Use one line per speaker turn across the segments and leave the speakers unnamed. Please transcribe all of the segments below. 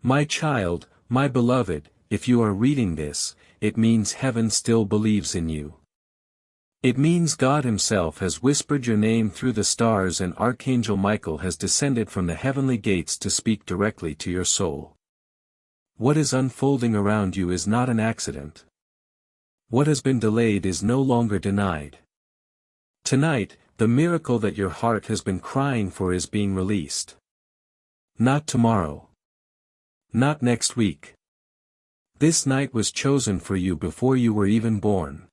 My child, my beloved, if you are reading this, it means heaven still believes in you. It means God Himself has whispered your name through the stars and Archangel Michael has descended from the heavenly gates to speak directly to your soul. What is unfolding around you is not an accident. What has been delayed is no longer denied. Tonight, the miracle that your heart has been crying for is being released. Not tomorrow. Not next week. This night was chosen for you before you were even born.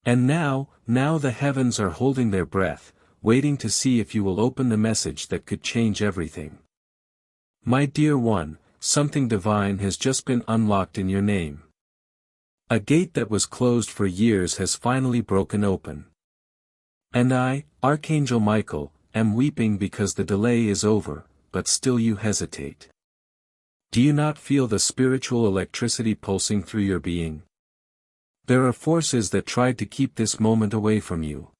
And now the heavens are holding their breath, waiting to see if you will open the message that could change everything. My dear one, something divine has just been unlocked in your name. A gate that was closed for years has finally broken open. And I, Archangel Michael, am weeping because the delay is over, but still you hesitate. Do you not feel the spiritual electricity pulsing through your being? There are forces that tried to keep this moment away from you.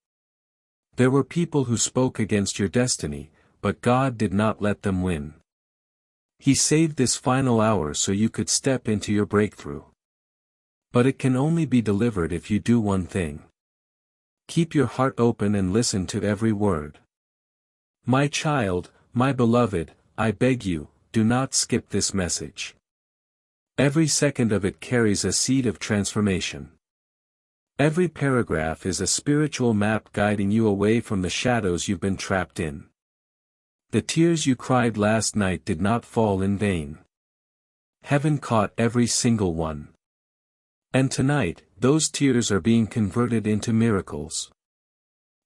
There were people who spoke against your destiny, but God did not let them win. He saved this final hour so you could step into your breakthrough. But it can only be delivered if you do one thing. Keep your heart open and listen to every word. My child, my beloved, I beg you, do not skip this message. Every second of it carries a seed of transformation. Every paragraph is a spiritual map guiding you away from the shadows you've been trapped in. The tears you cried last night did not fall in vain. Heaven caught every single one. And tonight, those tears are being converted into miracles.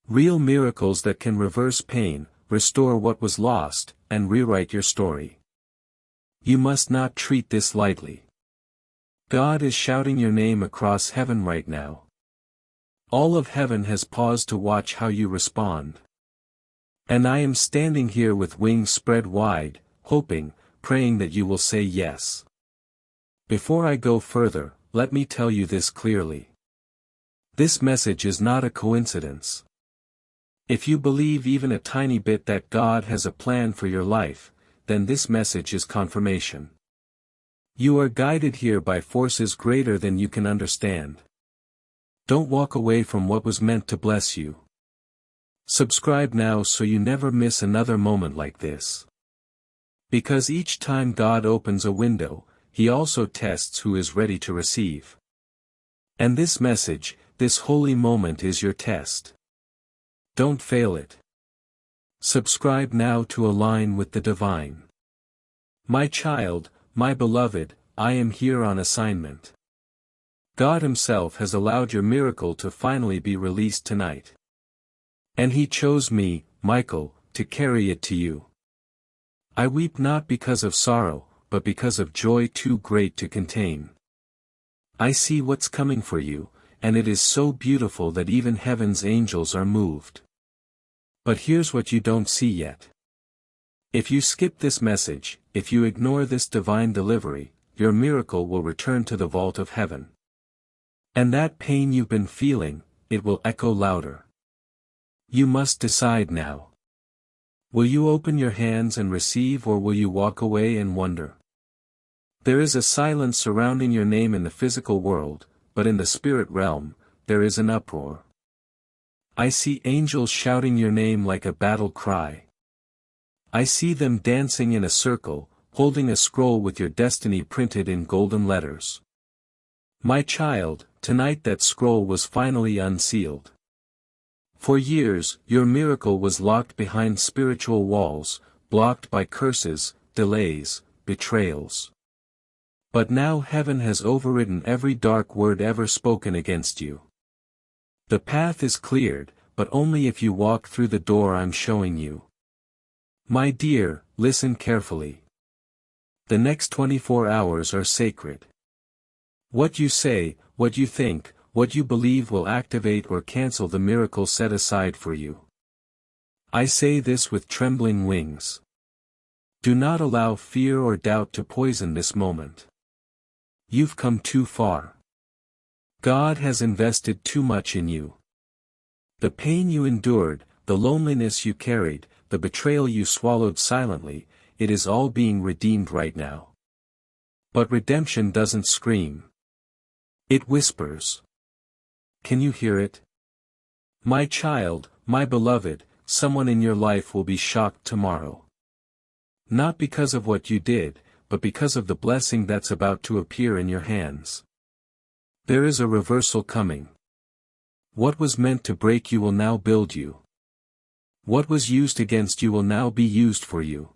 Real miracles that can reverse pain, restore what was lost, and rewrite your story. You must not treat this lightly. God is shouting your name across heaven right now. All of heaven has paused to watch how you respond. And I am standing here with wings spread wide, hoping, praying that you will say yes. Before I go further, let me tell you this clearly. This message is not a coincidence. If you believe even a tiny bit that God has a plan for your life, then this message is confirmation. You are guided here by forces greater than you can understand. Don't walk away from what was meant to bless you. Subscribe now so you never miss another moment like this. Because each time God opens a window, He also tests who is ready to receive. And this message, this holy moment is your test. Don't fail it. Subscribe now to align with the divine. My child, my beloved, I am here on assignment. God Himself has allowed your miracle to finally be released tonight. And He chose me, Michael, to carry it to you. I weep not because of sorrow, but because of joy too great to contain. I see what's coming for you, and it is so beautiful that even heaven's angels are moved. But here's what you don't see yet. If you skip this message, if you ignore this divine delivery, your miracle will return to the vault of heaven. And that pain you've been feeling, it will echo louder. You must decide now. Will you open your hands and receive, or will you walk away and wonder? There is a silence surrounding your name in the physical world, but in the spirit realm, there is an uproar. I see angels shouting your name like a battle cry. I see them dancing in a circle, holding a scroll with your destiny printed in golden letters. My child, tonight that scroll was finally unsealed. For years, your miracle was locked behind spiritual walls, blocked by curses, delays, betrayals. But now heaven has overridden every dark word ever spoken against you. The path is cleared, but only if you walk through the door I'm showing you. My dear, listen carefully. The next 24 hours are sacred. What you say, what you think, what you believe will activate or cancel the miracle set aside for you. I say this with trembling wings. Do not allow fear or doubt to poison this moment. You've come too far. God has invested too much in you. The pain you endured, the loneliness you carried, the betrayal you swallowed silently, it is all being redeemed right now. But redemption doesn't scream. It whispers. Can you hear it? My child, my beloved, someone in your life will be shocked tomorrow. Not because of what you did, but because of the blessing that's about to appear in your hands. There is a reversal coming. What was meant to break you will now build you. What was used against you will now be used for you.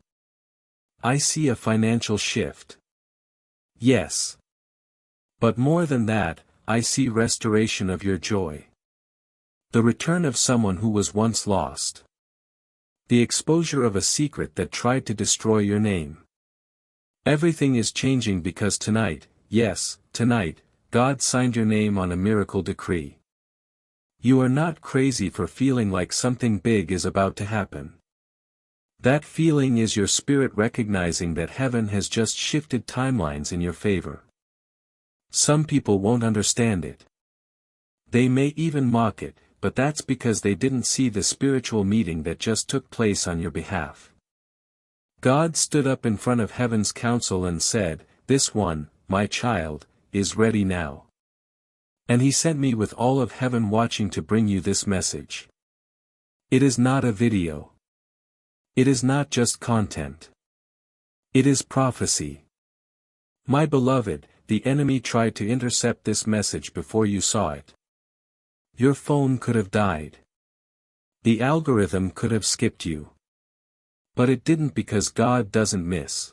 I see a financial shift. Yes. But more than that, I see restoration of your joy. The return of someone who was once lost. The exposure of a secret that tried to destroy your name. Everything is changing because tonight, yes, tonight, God signed your name on a miracle decree. You are not crazy for feeling like something big is about to happen. That feeling is your spirit recognizing that heaven has just shifted timelines in your favor. Some people won't understand it. They may even mock it, but that's because they didn't see the spiritual meeting that just took place on your behalf. God stood up in front of heaven's council and said, "This one, my child, is ready now." And he sent me with all of heaven watching to bring you this message. It is not a video. It is not just content. It is prophecy. My beloved, the enemy tried to intercept this message before you saw it. Your phone could have died. The algorithm could have skipped you. But it didn't because God doesn't miss.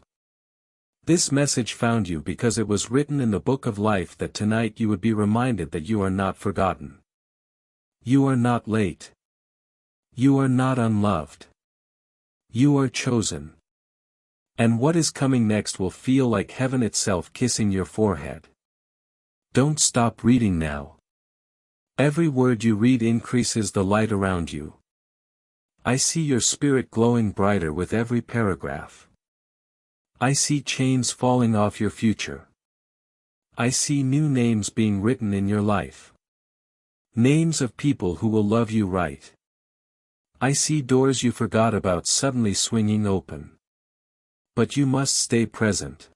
This message found you because it was written in the book of life that tonight you would be reminded that you are not forgotten. You are not late. You are not unloved. You are chosen. And what is coming next will feel like heaven itself kissing your forehead. Don't stop reading now. Every word you read increases the light around you. I see your spirit glowing brighter with every paragraph. I see chains falling off your future. I see new names being written in your life. Names of people who will love you right. I see doors you forgot about suddenly swinging open. But you must stay present.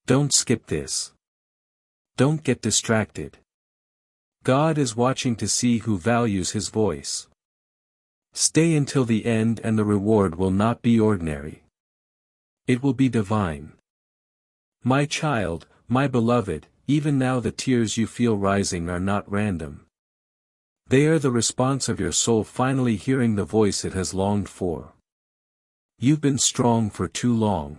Don't skip this. Don't get distracted. God is watching to see who values his voice. Stay until the end and the reward will not be ordinary. It will be divine. My child, my beloved, even now the tears you feel rising are not random. They are the response of your soul finally hearing the voice it has longed for. You've been strong for too long.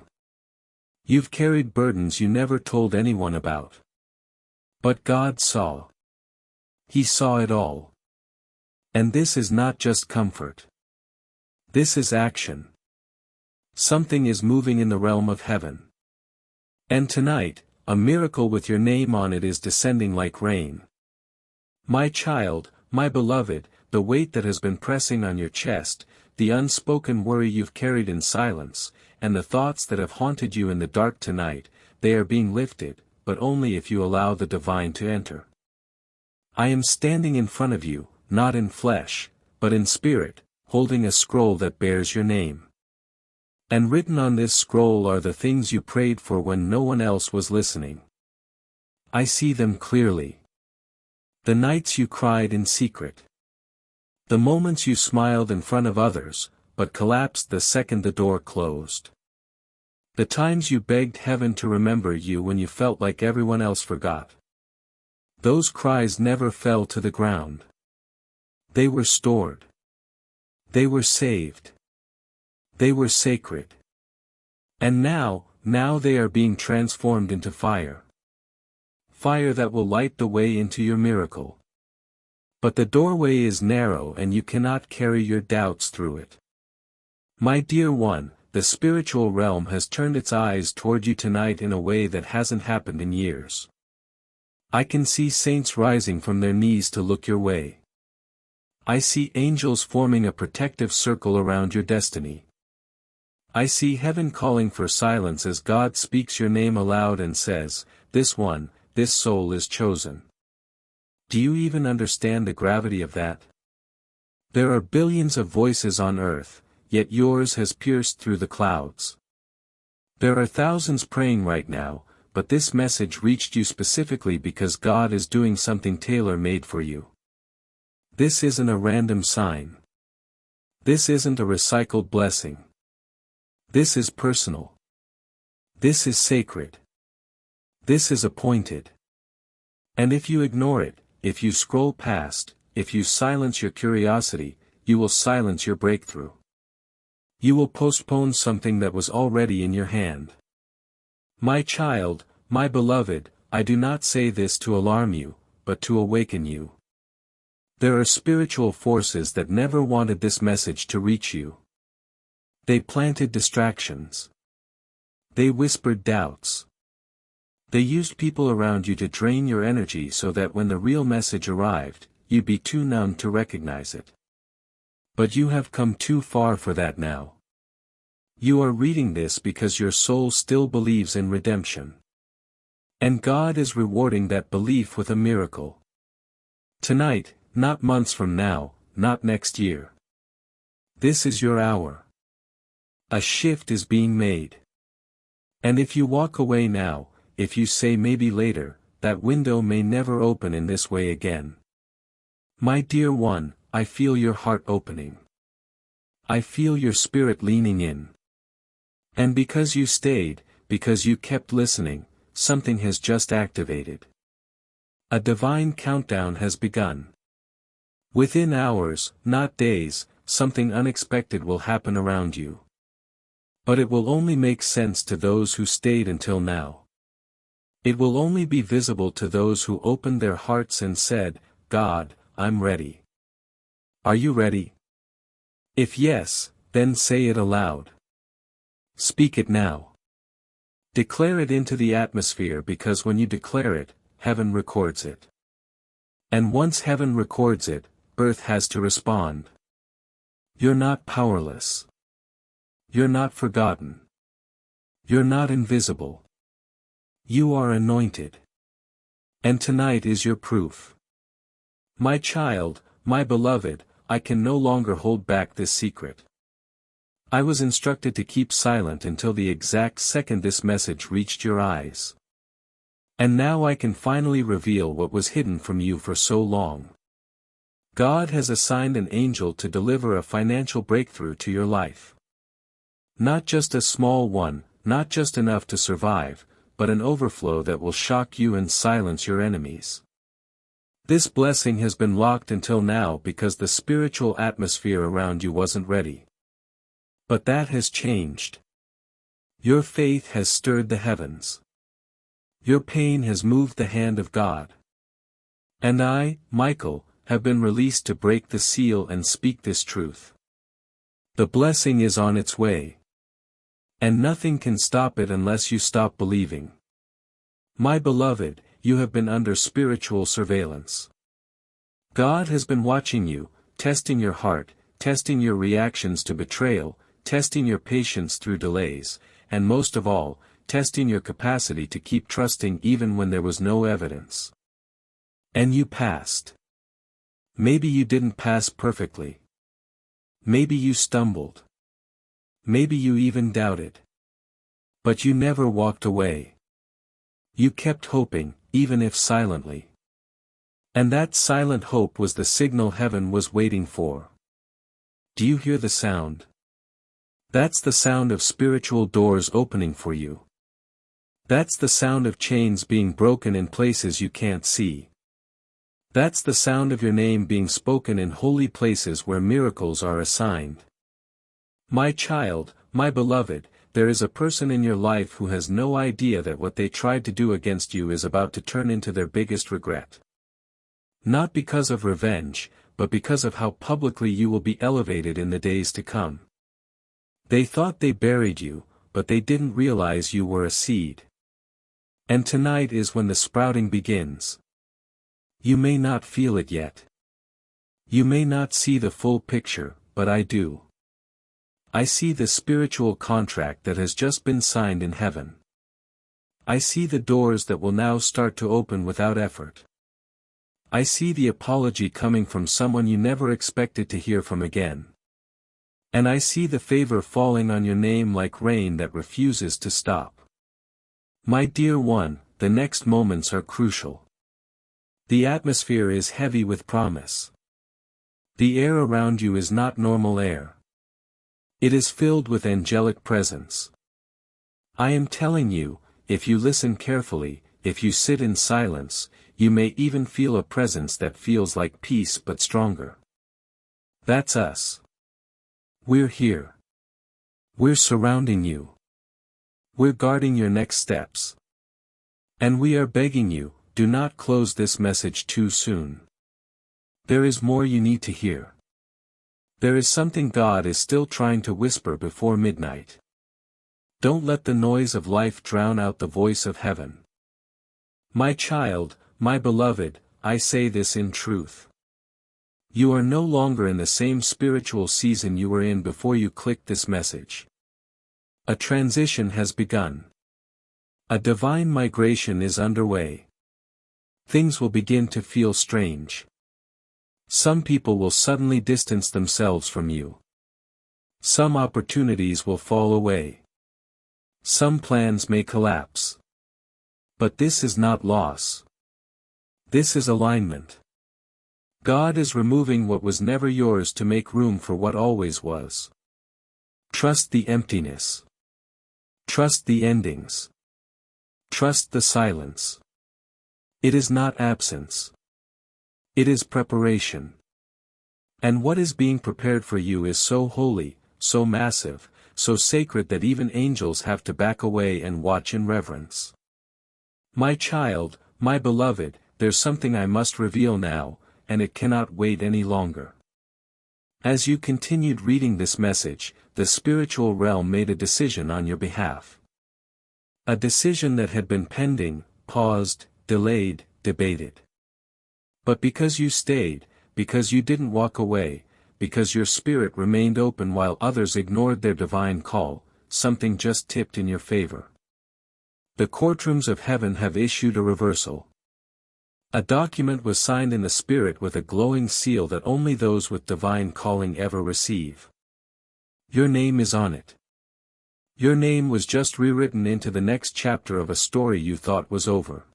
You've carried burdens you never told anyone about. But God saw. He saw it all. And this is not just comfort. This is action. Something is moving in the realm of heaven. And tonight, a miracle with your name on it is descending like rain. My child, my beloved, the weight that has been pressing on your chest, the unspoken worry you've carried in silence, and the thoughts that have haunted you in the dark tonight, they are being lifted, but only if you allow the divine to enter. I am standing in front of you, not in flesh, but in spirit, holding a scroll that bears your name. And written on this scroll are the things you prayed for when no one else was listening. I see them clearly. The nights you cried in secret. The moments you smiled in front of others, but collapsed the second the door closed. The times you begged heaven to remember you when you felt like everyone else forgot. Those cries never fell to the ground. They were stored. They were saved. They were sacred. And now they are being transformed into fire. Fire that will light the way into your miracle. But the doorway is narrow and you cannot carry your doubts through it. My dear one, the spiritual realm has turned its eyes toward you tonight in a way that hasn't happened in years. I can see saints rising from their knees to look your way. I see angels forming a protective circle around your destiny. I see heaven calling for silence as God speaks your name aloud and says, "This one, this soul is chosen." Do you even understand the gravity of that? There are billions of voices on earth, yet yours has pierced through the clouds. There are thousands praying right now, but this message reached you specifically because God is doing something tailor-made for you. This isn't a random sign. This isn't a recycled blessing. This is personal. This is sacred. This is appointed. And if you ignore it, if you scroll past, if you silence your curiosity, you will silence your breakthrough. You will postpone something that was already in your hand. My child, my beloved, I do not say this to alarm you, but to awaken you. There are spiritual forces that never wanted this message to reach you. They planted distractions. They whispered doubts. They used people around you to drain your energy so that when the real message arrived, you'd be too numb to recognize it. But you have come too far for that now. You are reading this because your soul still believes in redemption. And God is rewarding that belief with a miracle. Tonight, not months from now, not next year. This is your hour. A shift is being made. And if you walk away now, if you say maybe later, that window may never open in this way again. My dear one, I feel your heart opening. I feel your spirit leaning in. And because you stayed, because you kept listening, something has just activated. A divine countdown has begun. Within hours, not days, something unexpected will happen around you. But it will only make sense to those who stayed until now. It will only be visible to those who opened their hearts and said, God, I'm ready. Are you ready? If yes, then say it aloud. Speak it now. Declare it into the atmosphere because when you declare it, heaven records it. And once heaven records it, earth has to respond. You're not powerless. You're not forgotten. You're not invisible. You are anointed. And tonight is your proof. My child, my beloved, I can no longer hold back this secret. I was instructed to keep silent until the exact second this message reached your eyes. And now I can finally reveal what was hidden from you for so long. God has assigned an angel to deliver a financial breakthrough to your life. Not just a small one, not just enough to survive, but an overflow that will shock you and silence your enemies. This blessing has been locked until now because the spiritual atmosphere around you wasn't ready. But that has changed. Your faith has stirred the heavens. Your pain has moved the hand of God. And I, Michael, have been released to break the seal and speak this truth. The blessing is on its way. And nothing can stop it unless you stop believing. My beloved, you have been under spiritual surveillance. God has been watching you, testing your heart, testing your reactions to betrayal, testing your patience through delays, and most of all, testing your capacity to keep trusting even when there was no evidence. And you passed. Maybe you didn't pass perfectly. Maybe you stumbled. Maybe you even doubted. But you never walked away. You kept hoping, even if silently. And that silent hope was the signal heaven was waiting for. Do you hear the sound? That's the sound of spiritual doors opening for you. That's the sound of chains being broken in places you can't see. That's the sound of your name being spoken in holy places where miracles are assigned. My child, my beloved, there is a person in your life who has no idea that what they tried to do against you is about to turn into their biggest regret. Not because of revenge, but because of how publicly you will be elevated in the days to come. They thought they buried you, but they didn't realize you were a seed. And tonight is when the sprouting begins. You may not feel it yet. You may not see the full picture, but I do. I see the spiritual contract that has just been signed in heaven. I see the doors that will now start to open without effort. I see the apology coming from someone you never expected to hear from again. And I see the favor falling on your name like rain that refuses to stop. My dear one, the next moments are crucial. The atmosphere is heavy with promise. The air around you is not normal air. It is filled with angelic presence. I am telling you, if you listen carefully, if you sit in silence, you may even feel a presence that feels like peace but stronger. That's us. We're here. We're surrounding you. We're guarding your next steps. And we are begging you, do not close this message too soon. There is more you need to hear. There is something God is still trying to whisper before midnight. Don't let the noise of life drown out the voice of heaven. My child, my beloved, I say this in truth. You are no longer in the same spiritual season you were in before you clicked this message. A transition has begun. A divine migration is underway. Things will begin to feel strange. Some people will suddenly distance themselves from you. Some opportunities will fall away. Some plans may collapse. But this is not loss. This is alignment. God is removing what was never yours to make room for what always was. Trust the emptiness. Trust the endings. Trust the silence. It is not absence. It is preparation. And what is being prepared for you is so holy, so massive, so sacred that even angels have to back away and watch in reverence. My child, my beloved, there's something I must reveal now, and it cannot wait any longer. As you continued reading this message, the spiritual realm made a decision on your behalf. A decision that had been pending, paused, delayed, debated. But because you stayed, because you didn't walk away, because your spirit remained open while others ignored their divine call, something just tipped in your favor. The courtrooms of heaven have issued a reversal. A document was signed in the spirit with a glowing seal that only those with divine calling ever receive. Your name is on it. Your name was just rewritten into the next chapter of a story you thought was over.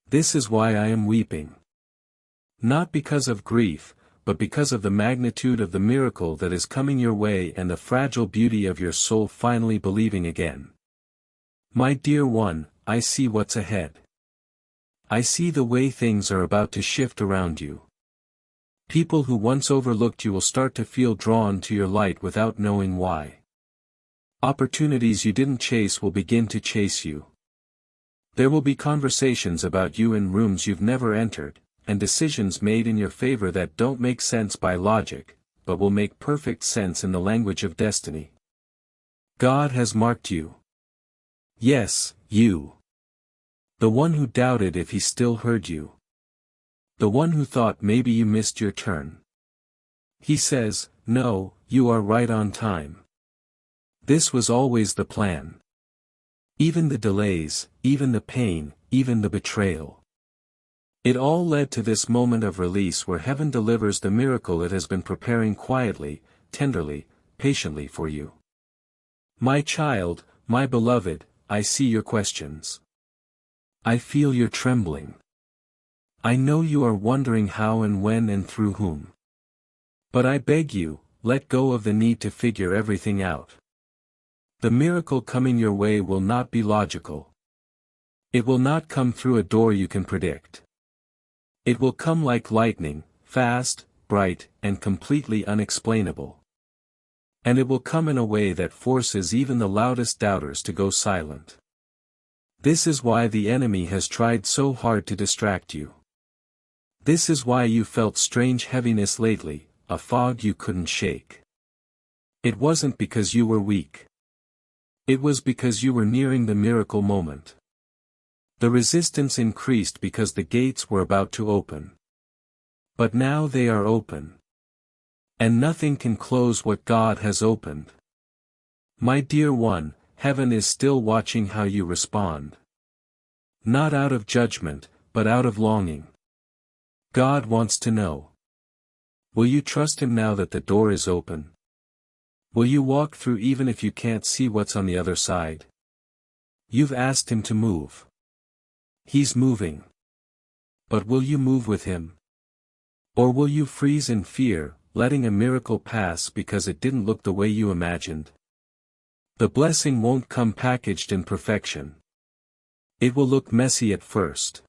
This is why I am weeping. Not because of grief, but because of the magnitude of the miracle that is coming your way and the fragile beauty of your soul finally believing again. My dear one, I see what's ahead. I see the way things are about to shift around you. People who once overlooked you will start to feel drawn to your light without knowing why. Opportunities you didn't chase will begin to chase you. There will be conversations about you in rooms you've never entered, and decisions made in your favor that don't make sense by logic, but will make perfect sense in the language of destiny. God has marked you. Yes, you. The one who doubted if he still heard you. The one who thought maybe you missed your turn. He says, no, you are right on time. This was always the plan. Even the delays, even the pain, even the betrayal. It all led to this moment of release where heaven delivers the miracle it has been preparing quietly, tenderly, patiently for you. My child, my beloved, I see your questions. I feel your trembling. I know you are wondering how and when and through whom. But I beg you, let go of the need to figure everything out. The miracle coming your way will not be logical. It will not come through a door you can predict. It will come like lightning, fast, bright, and completely unexplainable. And it will come in a way that forces even the loudest doubters to go silent. This is why the enemy has tried so hard to distract you. This is why you felt strange heaviness lately, a fog you couldn't shake. It wasn't because you were weak. It was because you were nearing the miracle moment. The resistance increased because the gates were about to open. But now they are open. And nothing can close what God has opened. My dear one, heaven is still watching how you respond. Not out of judgment, but out of longing. God wants to know. Will you trust him now that the door is open? Will you walk through even if you can't see what's on the other side? You've asked him to move. He's moving. But will you move with him? Or will you freeze in fear, letting a miracle pass because it didn't look the way you imagined? The blessing won't come packaged in perfection. It will look messy at first.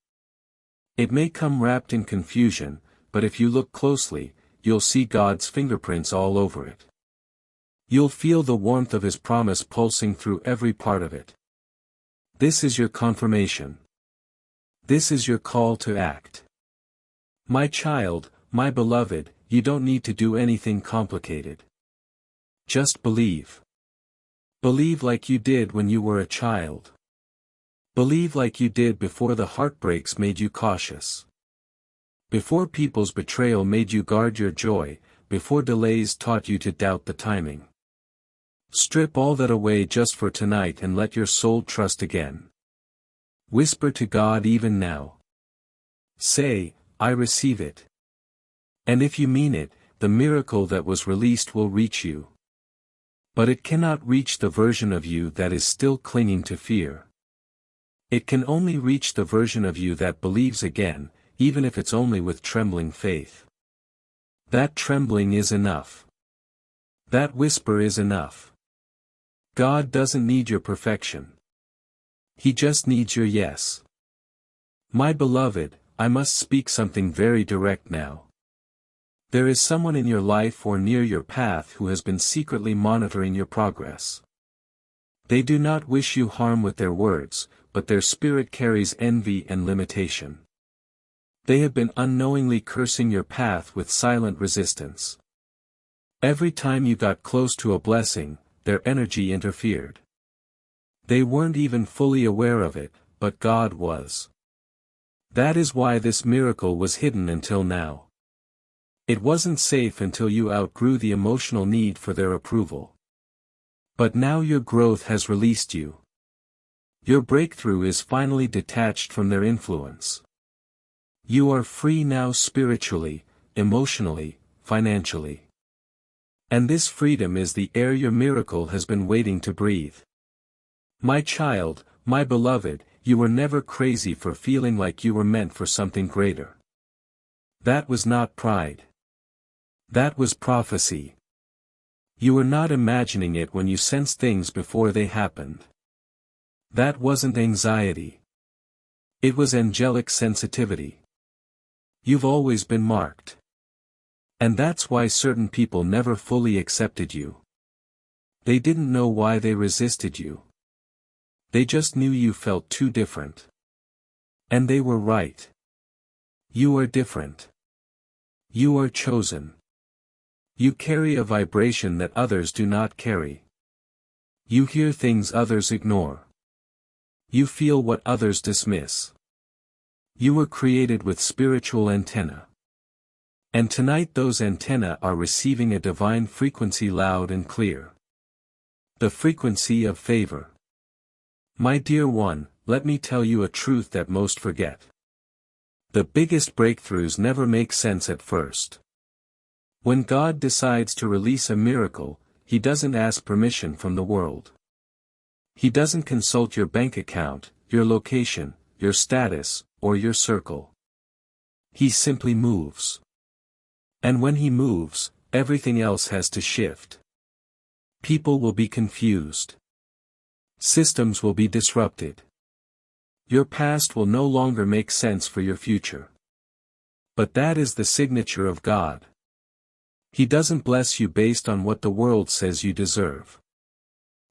It may come wrapped in confusion, but if you look closely, you'll see God's fingerprints all over it. You'll feel the warmth of His promise pulsing through every part of it. This is your confirmation. This is your call to act. My child, my beloved, you don't need to do anything complicated. Just believe. Believe like you did when you were a child. Believe like you did before the heartbreaks made you cautious. Before people's betrayal made you guard your joy, before delays taught you to doubt the timing. Strip all that away just for tonight and let your soul trust again. Whisper to God even now. Say, I receive it. And if you mean it, the miracle that was released will reach you. But it cannot reach the version of you that is still clinging to fear. It can only reach the version of you that believes again, even if it's only with trembling faith. That trembling is enough. That whisper is enough. God doesn't need your perfection. He just needs your yes. My beloved, I must speak something very direct now. There is someone in your life or near your path who has been secretly monitoring your progress. They do not wish you harm with their words, but their spirit carries envy and limitation. They have been unknowingly cursing your path with silent resistance. Every time you got close to a blessing, their energy interfered. They weren't even fully aware of it, but God was. That is why this miracle was hidden until now. It wasn't safe until you outgrew the emotional need for their approval. But now your growth has released you. Your breakthrough is finally detached from their influence. You are free now spiritually, emotionally, financially. And this freedom is the air your miracle has been waiting to breathe. My child, my beloved, you were never crazy for feeling like you were meant for something greater. That was not pride. That was prophecy. You were not imagining it when you sensed things before they happened. That wasn't anxiety. It was angelic sensitivity. You've always been marked. And that's why certain people never fully accepted you. They didn't know why they resisted you. They just knew you felt too different. And they were right. You are different. You are chosen. You carry a vibration that others do not carry. You hear things others ignore. You feel what others dismiss. You were created with spiritual antennae. And tonight those antennae are receiving a divine frequency loud and clear. The frequency of favor. My dear one, let me tell you a truth that most forget. The biggest breakthroughs never make sense at first. When God decides to release a miracle, He doesn't ask permission from the world. He doesn't consult your bank account, your location, your status, or your circle. He simply moves. And when He moves, everything else has to shift. People will be confused. Systems will be disrupted. Your past will no longer make sense for your future. But that is the signature of God. He doesn't bless you based on what the world says you deserve.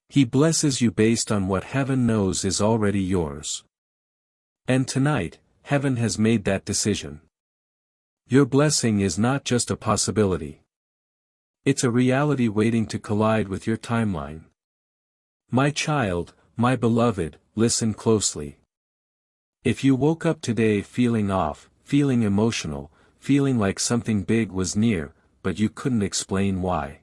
He blesses you based on what heaven knows is already yours. And tonight, heaven has made that decision. Your blessing is not just a possibility. It's a reality waiting to collide with your timeline. My child, my beloved, listen closely. If you woke up today feeling off, feeling emotional, feeling like something big was near, but you couldn't explain why.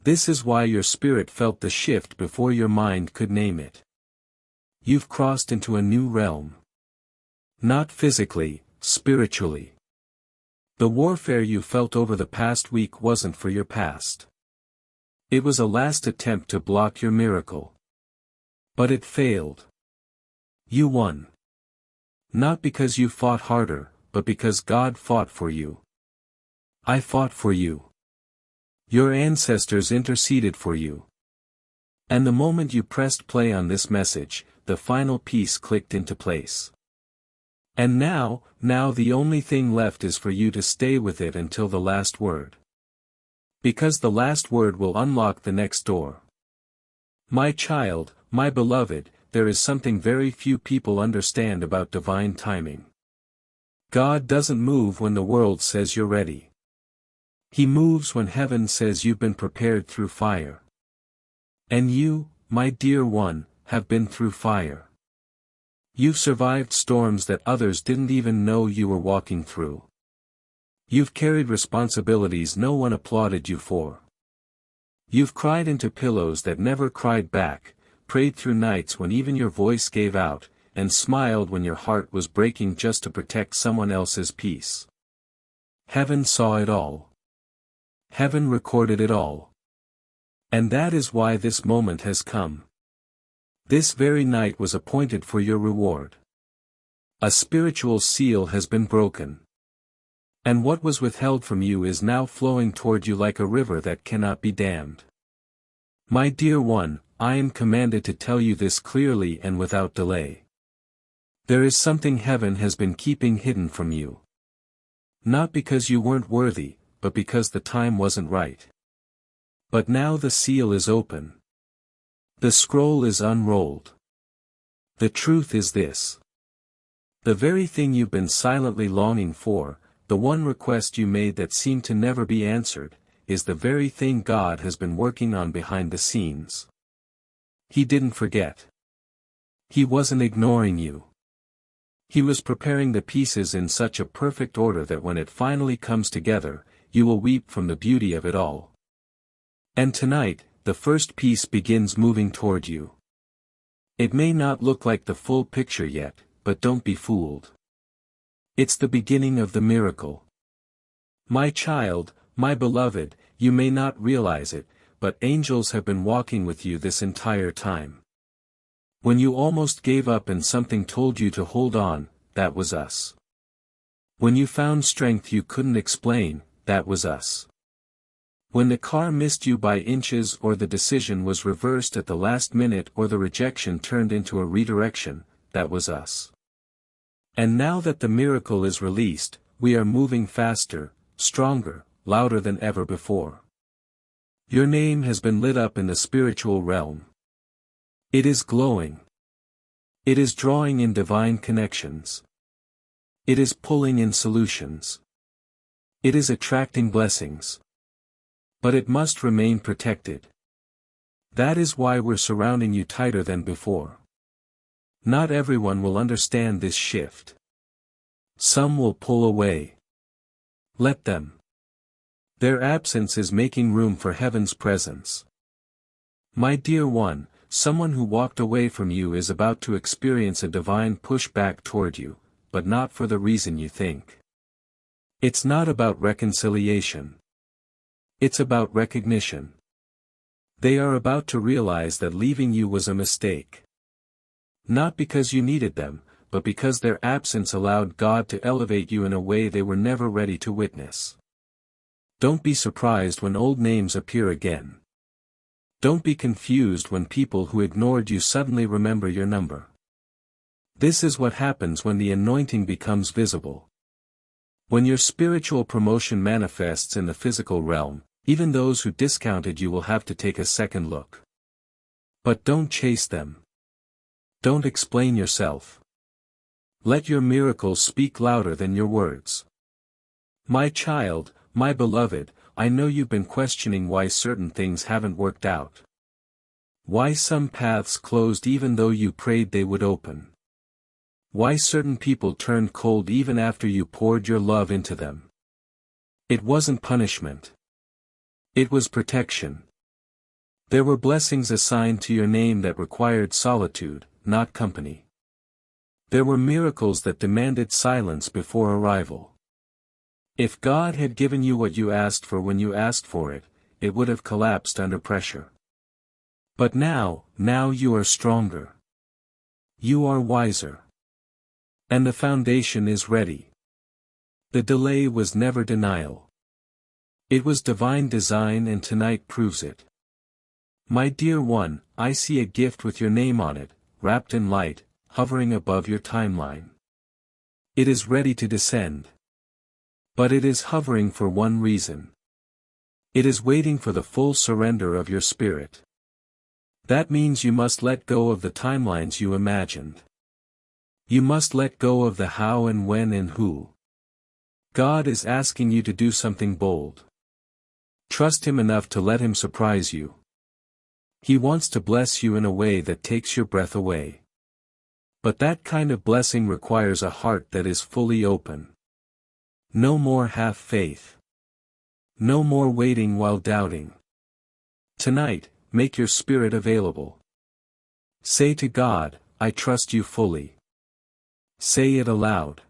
This is why your spirit felt the shift before your mind could name it. You've crossed into a new realm. Not physically, spiritually. The warfare you felt over the past week wasn't for your past. It was a last attempt to block your miracle. But it failed. You won. Not because you fought harder, but because God fought for you. I fought for you. Your ancestors interceded for you. And the moment you pressed play on this message, the final piece clicked into place. And now the only thing left is for you to stay with it until the last word. Because the last word will unlock the next door. My child, my beloved, there is something very few people understand about divine timing. God doesn't move when the world says you're ready. He moves when heaven says you've been prepared through fire. And you, my dear one, have been through fire. You've survived storms that others didn't even know you were walking through. You've carried responsibilities no one applauded you for. You've cried into pillows that never cried back, prayed through nights when even your voice gave out, and smiled when your heart was breaking just to protect someone else's peace. Heaven saw it all. Heaven recorded it all. And that is why this moment has come. This very night was appointed for your reward. A spiritual seal has been broken. And what was withheld from you is now flowing toward you like a river that cannot be dammed. My dear one, I am commanded to tell you this clearly and without delay. There is something heaven has been keeping hidden from you. Not because you weren't worthy, but because the time wasn't right. But now the seal is open. The scroll is unrolled. The truth is this. The very thing you've been silently longing for, the one request you made that seemed to never be answered, is the very thing God has been working on behind the scenes. He didn't forget. He wasn't ignoring you. He was preparing the pieces in such a perfect order that when it finally comes together, you will weep from the beauty of it all. And tonight, the first piece begins moving toward you. It may not look like the full picture yet, but don't be fooled. It's the beginning of the miracle. My child, my beloved, you may not realize it, but angels have been walking with you this entire time. When you almost gave up and something told you to hold on, that was us. When you found strength you couldn't explain, that was us. When the car missed you by inches or the decision was reversed at the last minute or the rejection turned into a redirection, that was us. And now that the miracle is released, we are moving faster, stronger, louder than ever before. Your name has been lit up in the spiritual realm. It is glowing. It is drawing in divine connections. It is pulling in solutions. It is attracting blessings. But it must remain protected. That is why we're surrounding you tighter than before. Not everyone will understand this shift. Some will pull away. Let them. Their absence is making room for heaven's presence. My dear one, someone who walked away from you is about to experience a divine push back toward you, but not for the reason you think. It's not about reconciliation. It's about recognition. They are about to realize that leaving you was a mistake. Not because you needed them, but because their absence allowed God to elevate you in a way they were never ready to witness. Don't be surprised when old names appear again. Don't be confused when people who ignored you suddenly remember your number. This is what happens when the anointing becomes visible. When your spiritual promotion manifests in the physical realm, even those who discounted you will have to take a second look. But don't chase them. Don't explain yourself. Let your miracles speak louder than your words. My child, my beloved, I know you've been questioning why certain things haven't worked out. Why some paths closed even though you prayed they would open. Why certain people turned cold even after you poured your love into them. It wasn't punishment. It was protection. There were blessings assigned to your name that required solitude, not company. There were miracles that demanded silence before arrival. If God had given you what you asked for when you asked for it, it would have collapsed under pressure. But now you are stronger. You are wiser. And the foundation is ready. The delay was never denial. It was divine design, and tonight proves it. My dear one, I see a gift with your name on it, wrapped in light, hovering above your timeline. It is ready to descend. But it is hovering for one reason. It is waiting for the full surrender of your spirit. That means you must let go of the timelines you imagined. You must let go of the how and when and who. God is asking you to do something bold. Trust Him enough to let Him surprise you. He wants to bless you in a way that takes your breath away. But that kind of blessing requires a heart that is fully open. No more half faith. No more waiting while doubting. Tonight, make your spirit available. Say to God, I trust you fully. Say it aloud.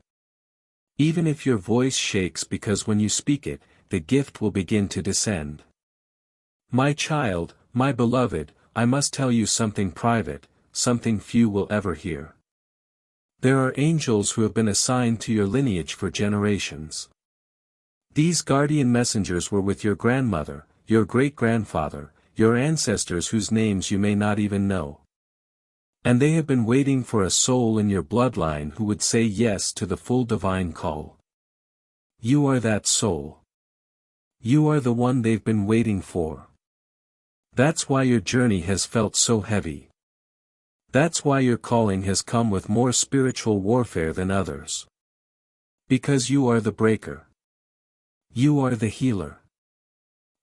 Even if your voice shakes, because when you speak it, the gift will begin to descend. My child, my beloved, I must tell you something private, something few will ever hear. There are angels who have been assigned to your lineage for generations. These guardian messengers were with your grandmother, your great-grandfather, your ancestors whose names you may not even know. And they have been waiting for a soul in your bloodline who would say yes to the full divine call. You are that soul. You are the one they've been waiting for. That's why your journey has felt so heavy. That's why your calling has come with more spiritual warfare than others. Because you are the breaker. You are the healer.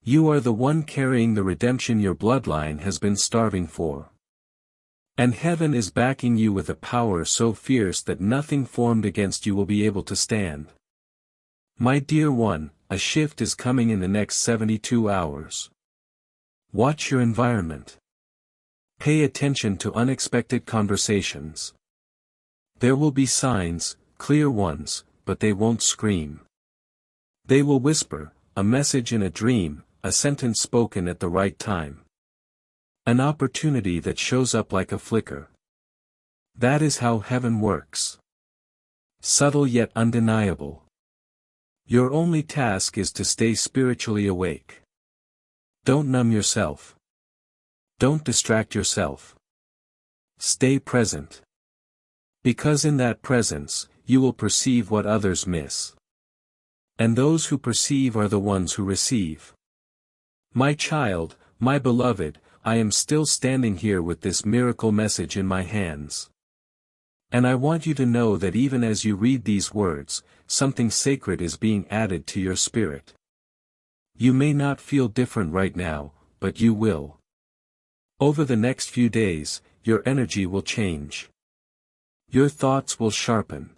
You are the one carrying the redemption your bloodline has been starving for. And heaven is backing you with a power so fierce that nothing formed against you will be able to stand. My dear one, a shift is coming in the next 72 hours. Watch your environment. Pay attention to unexpected conversations. There will be signs, clear ones, but they won't scream. They will whisper, a message in a dream, a sentence spoken at the right time. An opportunity that shows up like a flicker. That is how heaven works. Subtle yet undeniable. Your only task is to stay spiritually awake. Don't numb yourself. Don't distract yourself. Stay present. Because in that presence, you will perceive what others miss. And those who perceive are the ones who receive. My child, my beloved, I am still standing here with this miracle message in my hands. And I want you to know that even as you read these words, something sacred is being added to your spirit. You may not feel different right now, but you will. Over the next few days, your energy will change. Your thoughts will sharpen.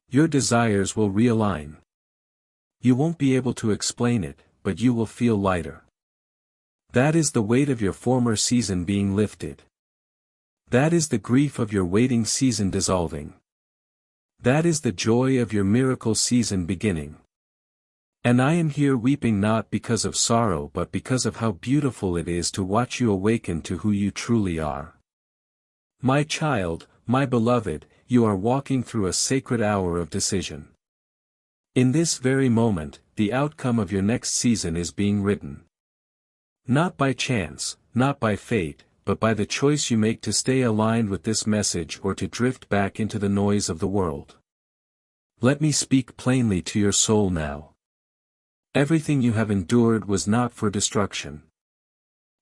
Your desires will realign. You won't be able to explain it, but you will feel lighter. That is the weight of your former season being lifted. That is the grief of your waiting season dissolving. That is the joy of your miracle season beginning. And I am here weeping not because of sorrow but because of how beautiful it is to watch you awaken to who you truly are. My child, my beloved, you are walking through a sacred hour of decision. In this very moment, the outcome of your next season is being written. Not by chance, not by fate, but by the choice you make to stay aligned with this message or to drift back into the noise of the world. Let me speak plainly to your soul now. Everything you have endured was not for destruction.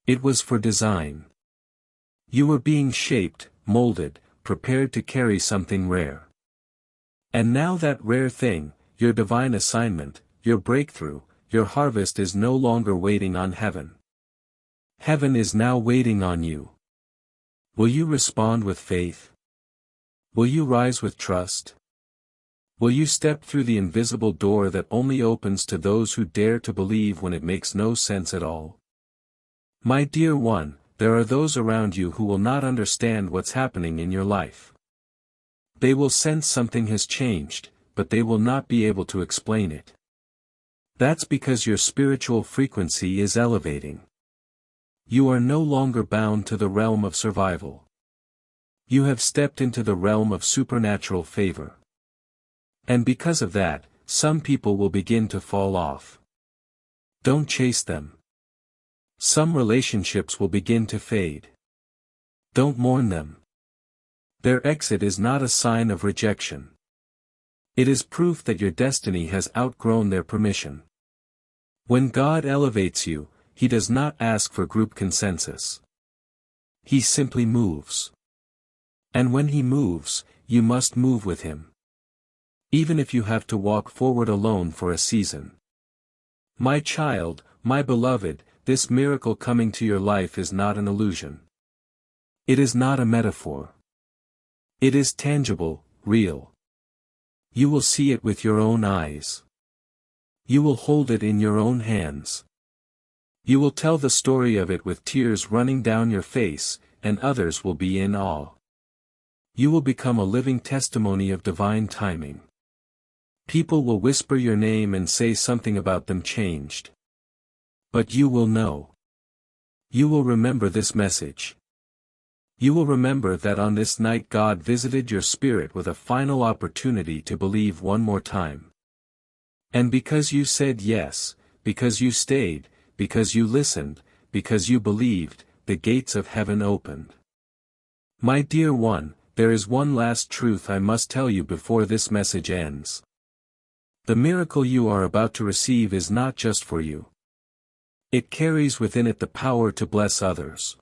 It was for design. You were being shaped, molded, prepared to carry something rare. And now that rare thing, your divine assignment, your breakthrough, your harvest is no longer waiting on heaven. Heaven is now waiting on you. Will you respond with faith? Will you rise with trust? Will you step through the invisible door that only opens to those who dare to believe when it makes no sense at all? My dear one, there are those around you who will not understand what's happening in your life. They will sense something has changed, but they will not be able to explain it. That's because your spiritual frequency is elevating. You are no longer bound to the realm of survival. You have stepped into the realm of supernatural favor. And because of that, some people will begin to fall off. Don't chase them. Some relationships will begin to fade. Don't mourn them. Their exit is not a sign of rejection. It is proof that your destiny has outgrown their permission. When God elevates you, He does not ask for group consensus. He simply moves. And when He moves, you must move with Him. Even if you have to walk forward alone for a season. My child, my beloved, this miracle coming to your life is not an illusion. It is not a metaphor. It is tangible, real. You will see it with your own eyes. You will hold it in your own hands. You will tell the story of it with tears running down your face, and others will be in awe. You will become a living testimony of divine timing. People will whisper your name and say something about them changed. But you will know. You will remember this message. You will remember that on this night God visited your spirit with a final opportunity to believe one more time. And because you said yes, because you stayed, because you listened, because you believed, the gates of heaven opened. My dear one, there is one last truth I must tell you before this message ends. The miracle you are about to receive is not just for you. It carries within it the power to bless others.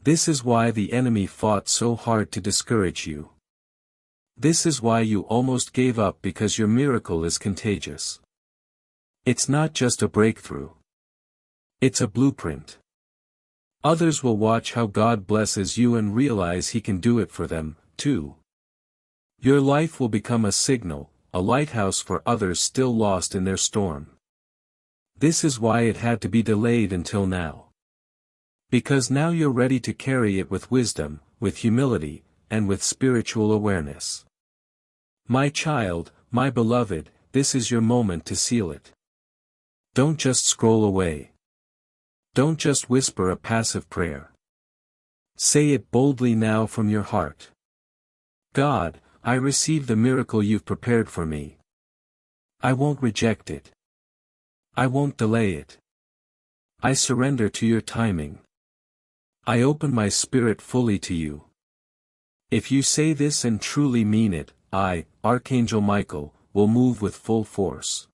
This is why the enemy fought so hard to discourage you. This is why you almost gave up, because your miracle is contagious. It's not just a breakthrough. It's a blueprint. Others will watch how God blesses you and realize He can do it for them, too. Your life will become a signal, a lighthouse for others still lost in their storm. This is why it had to be delayed until now. Because now you're ready to carry it with wisdom, with humility, and with spiritual awareness. My child, my beloved, this is your moment to seal it. Don't just scroll away. Don't just whisper a passive prayer. Say it boldly now from your heart. God, I receive the miracle you've prepared for me. I won't reject it. I won't delay it. I surrender to your timing. I open my spirit fully to you. If you say this and truly mean it, I, Archangel Michael, will move with full force.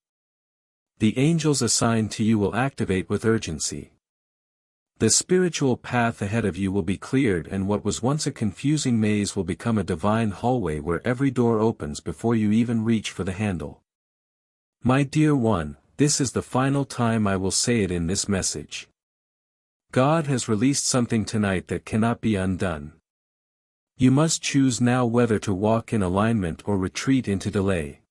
The angels assigned to you will activate with urgency. The spiritual path ahead of you will be cleared, and what was once a confusing maze will become a divine hallway where every door opens before you even reach for the handle. My dear one, this is the final time I will say it in this message. God has released something tonight that cannot be undone. You must choose now whether to walk in alignment or retreat into delay.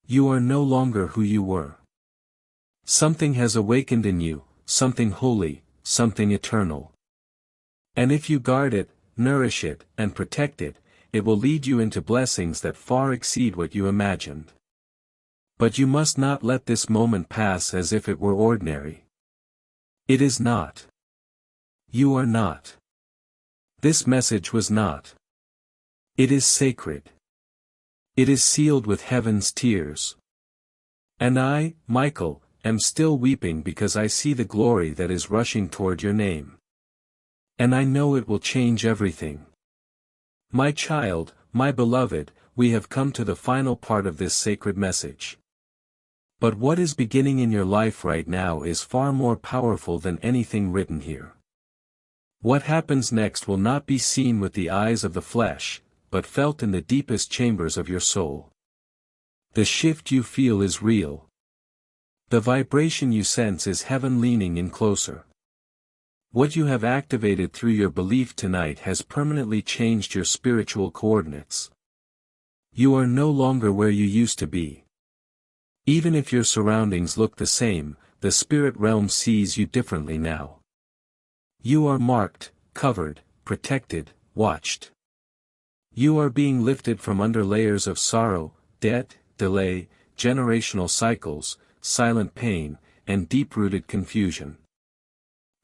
You are no longer who you were. Something has awakened in you, something holy, something eternal. And if you guard it, nourish it, and protect it, it will lead you into blessings that far exceed what you imagined. But you must not let this moment pass as if it were ordinary. It is not. You are not. This message was not. It is sacred. It is sealed with heaven's tears. And I, Michael, am still weeping because I see the glory that is rushing toward your name. And I know it will change everything. My child, my beloved, we have come to the final part of this sacred message. But what is beginning in your life right now is far more powerful than anything written here. What happens next will not be seen with the eyes of the flesh, but felt in the deepest chambers of your soul. The shift you feel is real. The vibration you sense is heaven leaning in closer. What you have activated through your belief tonight has permanently changed your spiritual coordinates. You are no longer where you used to be. Even if your surroundings look the same, the spirit realm sees you differently now. You are marked, covered, protected, watched. You are being lifted from under layers of sorrow, debt, delay, generational cycles, silent pain, and deep-rooted confusion.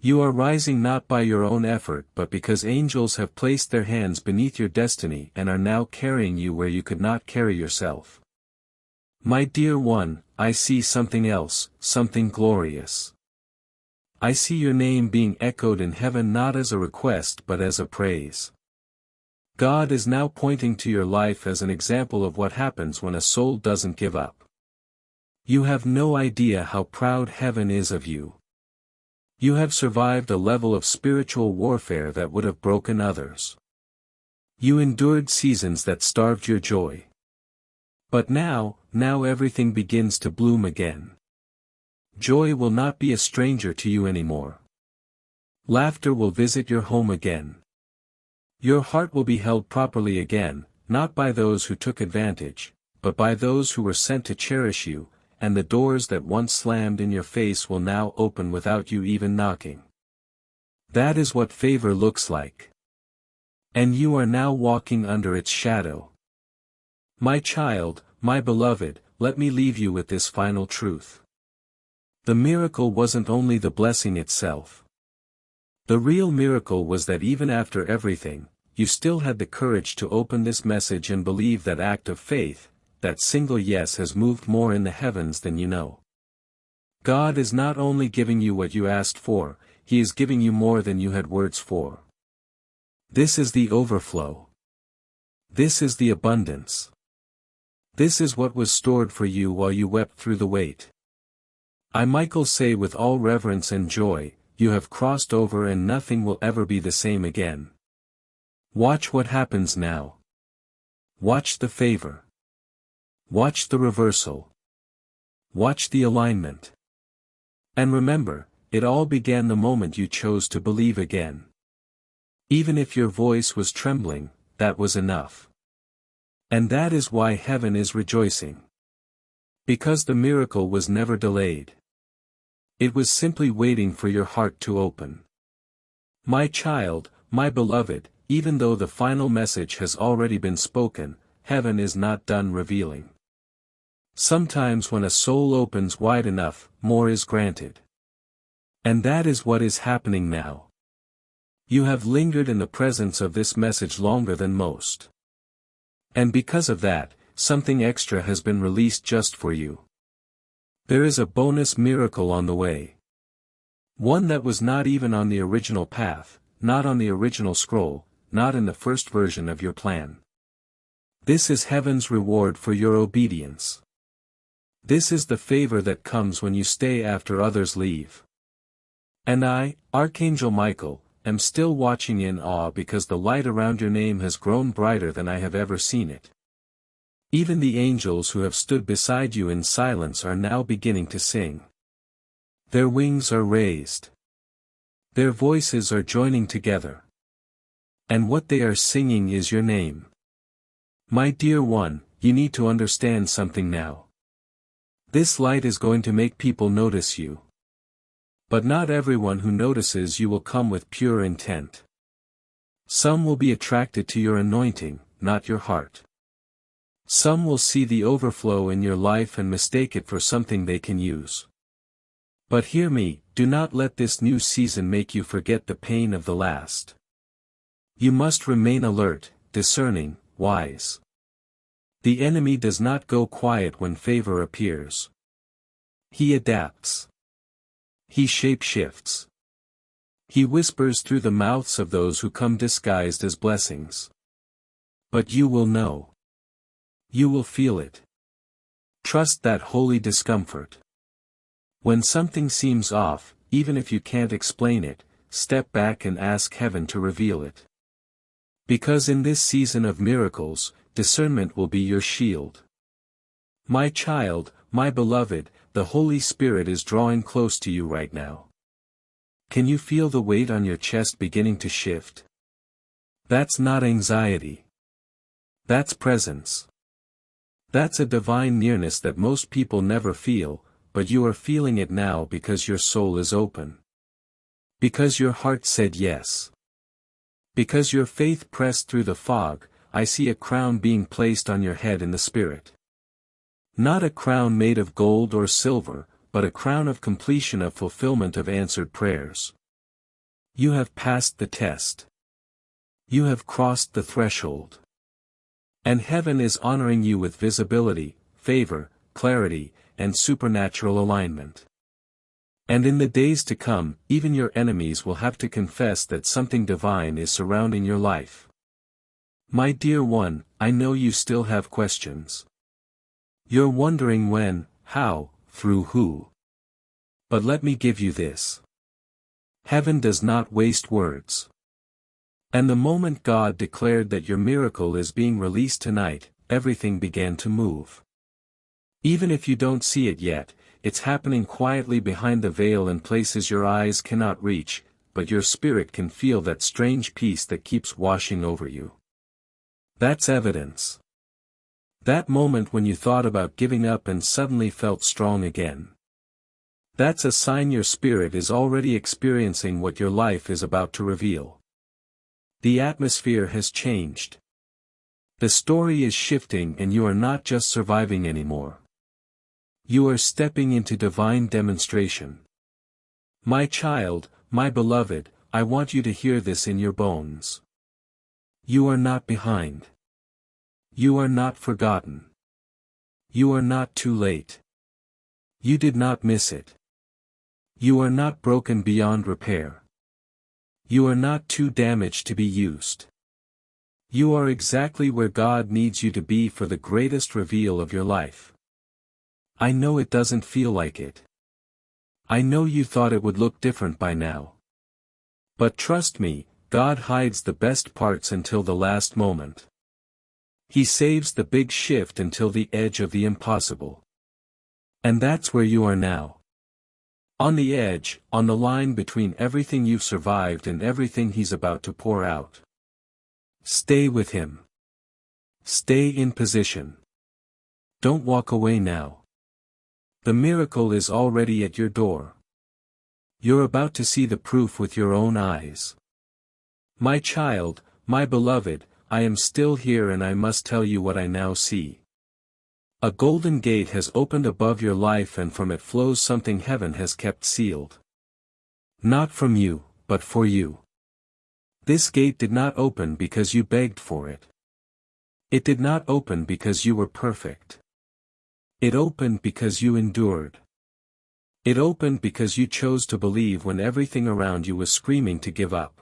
You are rising not by your own effort but because angels have placed their hands beneath your destiny and are now carrying you where you could not carry yourself. My dear one, I see something else, something glorious. I see your name being echoed in heaven not as a request but as a praise. God is now pointing to your life as an example of what happens when a soul doesn't give up. You have no idea how proud heaven is of you. You have survived a level of spiritual warfare that would have broken others. You endured seasons that starved your joy. But now everything begins to bloom again. Joy will not be a stranger to you anymore. Laughter will visit your home again. Your heart will be held properly again, not by those who took advantage, but by those who were sent to cherish you, and the doors that once slammed in your face will now open without you even knocking. That is what favor looks like. And you are now walking under its shadow. My child, my beloved, let me leave you with this final truth. The miracle wasn't only the blessing itself. The real miracle was that even after everything, you still had the courage to open this message and believe that act of faith. That single yes has moved more in the heavens than you know. God is not only giving you what you asked for, He is giving you more than you had words for. This is the overflow. This is the abundance. This is what was stored for you while you wept through the wait. I, Michael, say with all reverence and joy, you have crossed over and nothing will ever be the same again. Watch what happens now. Watch the favor. Watch the reversal. Watch the alignment. And remember, it all began the moment you chose to believe again. Even if your voice was trembling, that was enough. And that is why heaven is rejoicing. Because the miracle was never delayed. It was simply waiting for your heart to open. My child, my beloved, even though the final message has already been spoken, heaven is not done revealing. Sometimes when a soul opens wide enough, more is granted. And that is what is happening now. You have lingered in the presence of this message longer than most. And because of that, something extra has been released just for you. There is a bonus miracle on the way. One that was not even on the original path, not on the original scroll, not in the first version of your plan. This is heaven's reward for your obedience. This is the favor that comes when you stay after others leave. And I, Archangel Michael, am still watching in awe because the light around your name has grown brighter than I have ever seen it. Even the angels who have stood beside you in silence are now beginning to sing. Their wings are raised. Their voices are joining together. And what they are singing is your name. My dear one, you need to understand something now. This light is going to make people notice you. But not everyone who notices you will come with pure intent. Some will be attracted to your anointing, not your heart. Some will see the overflow in your life and mistake it for something they can use. But hear me, do not let this new season make you forget the pain of the last. You must remain alert, discerning, wise. The enemy does not go quiet when favor appears. He adapts. He shape-shifts. He whispers through the mouths of those who come disguised as blessings. But you will know. You will feel it. Trust that holy discomfort. When something seems off, even if you can't explain it, step back and ask heaven to reveal it. Because in this season of miracles, discernment will be your shield. My child, my beloved, the Holy Spirit is drawing close to you right now. Can you feel the weight on your chest beginning to shift? That's not anxiety. That's presence. That's a divine nearness that most people never feel, but you are feeling it now because your soul is open. Because your heart said yes. Because your faith pressed through the fog, I see a crown being placed on your head in the Spirit. Not a crown made of gold or silver, but a crown of completion of fulfillment of answered prayers. You have passed the test. You have crossed the threshold. And heaven is honoring you with visibility, favor, clarity, and supernatural alignment. And in the days to come, even your enemies will have to confess that something divine is surrounding your life. My dear one, I know you still have questions. You're wondering when, how, through who. But let me give you this. Heaven does not waste words. And the moment God declared that your miracle is being released tonight, everything began to move. Even if you don't see it yet, it's happening quietly behind the veil in places your eyes cannot reach, but your spirit can feel that strange peace that keeps washing over you. That's evidence. That moment when you thought about giving up and suddenly felt strong again. That's a sign your spirit is already experiencing what your life is about to reveal. The atmosphere has changed. The story is shifting and you are not just surviving anymore. You are stepping into divine demonstration. My child, my beloved, I want you to hear this in your bones. You are not behind. You are not forgotten. You are not too late. You did not miss it. You are not broken beyond repair. You are not too damaged to be used. You are exactly where God needs you to be for the greatest reveal of your life. I know it doesn't feel like it. I know you thought it would look different by now. But trust me, God hides the best parts until the last moment. He saves the big shift until the edge of the impossible. And that's where you are now. On the edge, on the line between everything you've survived and everything He's about to pour out. Stay with Him. Stay in position. Don't walk away now. The miracle is already at your door. You're about to see the proof with your own eyes. My child, my beloved, I am still here and I must tell you what I now see. A golden gate has opened above your life and from it flows something heaven has kept sealed. Not from you, but for you. This gate did not open because you begged for it. It did not open because you were perfect. It opened because you endured. It opened because you chose to believe when everything around you was screaming to give up.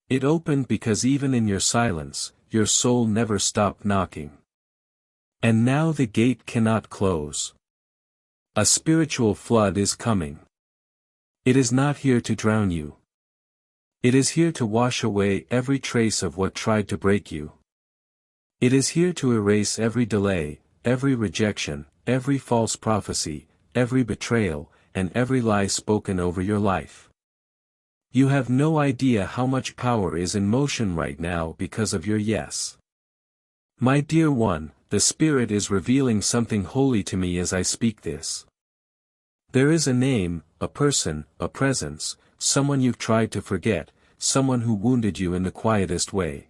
It opened because even in your silence, your soul never stopped knocking. And now the gate cannot close. A spiritual flood is coming. It is not here to drown you. It is here to wash away every trace of what tried to break you. It is here to erase every delay, every rejection, every false prophecy, every betrayal, and every lie spoken over your life. You have no idea how much power is in motion right now because of your yes. My dear one, the Spirit is revealing something holy to me as I speak this. There is a name, a person, a presence, someone you've tried to forget, someone who wounded you in the quietest way.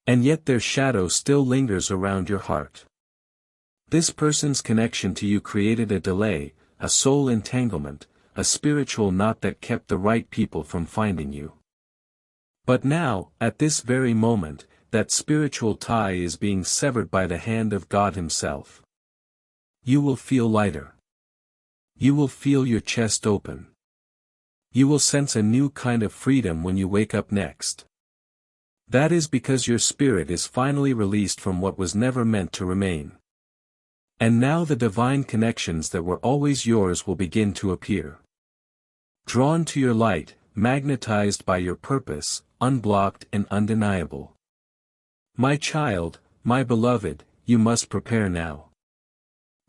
And yet their shadow still lingers around your heart. This person's connection to you created a delay, a soul entanglement, a spiritual knot that kept the right people from finding you. But now, at this very moment, that spiritual tie is being severed by the hand of God Himself. You will feel lighter. You will feel your chest open. You will sense a new kind of freedom when you wake up next. That is because your spirit is finally released from what was never meant to remain. And now the divine connections that were always yours will begin to appear. Drawn to your light, magnetized by your purpose, unblocked and undeniable. My child, my beloved, you must prepare now.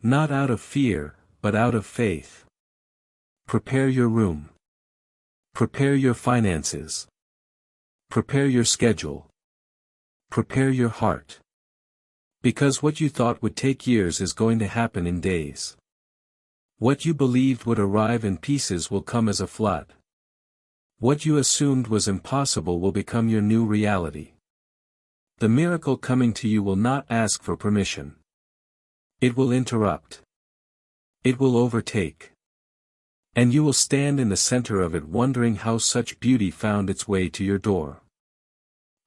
Not out of fear, but out of faith. Prepare your room. Prepare your finances. Prepare your schedule. Prepare your heart. Because what you thought would take years is going to happen in days. What you believed would arrive in pieces will come as a flood. What you assumed was impossible will become your new reality. The miracle coming to you will not ask for permission. It will interrupt. It will overtake. And you will stand in the center of it wondering how such beauty found its way to your door.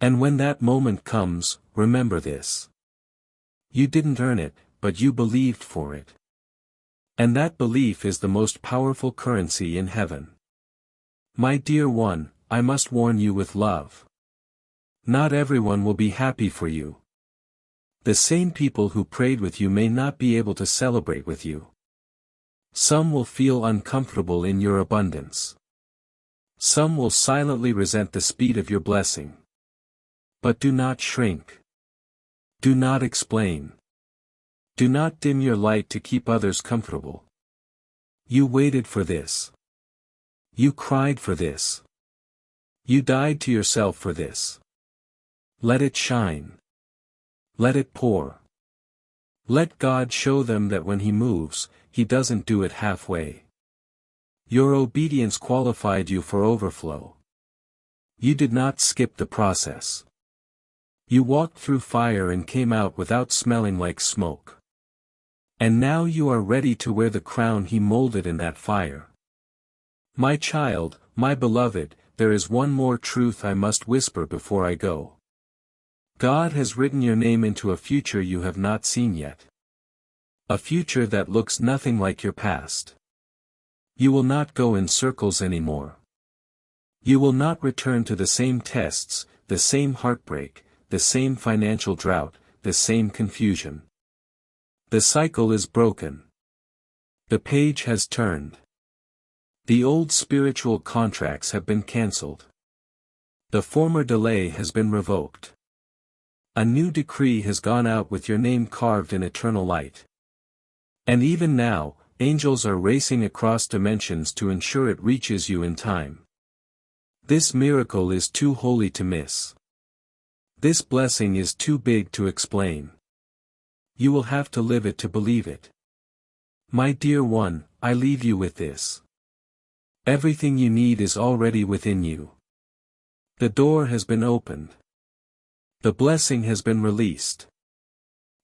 And when that moment comes, remember this. You didn't earn it, but you believed for it. And that belief is the most powerful currency in heaven. My dear one, I must warn you with love. Not everyone will be happy for you. The same people who prayed with you may not be able to celebrate with you. Some will feel uncomfortable in your abundance. Some will silently resent the speed of your blessing. But do not shrink. Do not explain. Do not dim your light to keep others comfortable. You waited for this. You cried for this. You died to yourself for this. Let it shine. Let it pour. Let God show them that when He moves, He doesn't do it halfway. Your obedience qualified you for overflow. You did not skip the process. You walked through fire and came out without smelling like smoke. And now you are ready to wear the crown He molded in that fire. My child, my beloved, there is one more truth I must whisper before I go. God has written your name into a future you have not seen yet. A future that looks nothing like your past. You will not go in circles anymore. You will not return to the same tests, the same heartbreak, the same financial drought, the same confusion. The cycle is broken. The page has turned. The old spiritual contracts have been cancelled. The former delay has been revoked. A new decree has gone out with your name carved in eternal light. And even now, angels are racing across dimensions to ensure it reaches you in time. This miracle is too holy to miss. This blessing is too big to explain. You will have to live it to believe it. My dear one, I leave you with this. Everything you need is already within you. The door has been opened. The blessing has been released.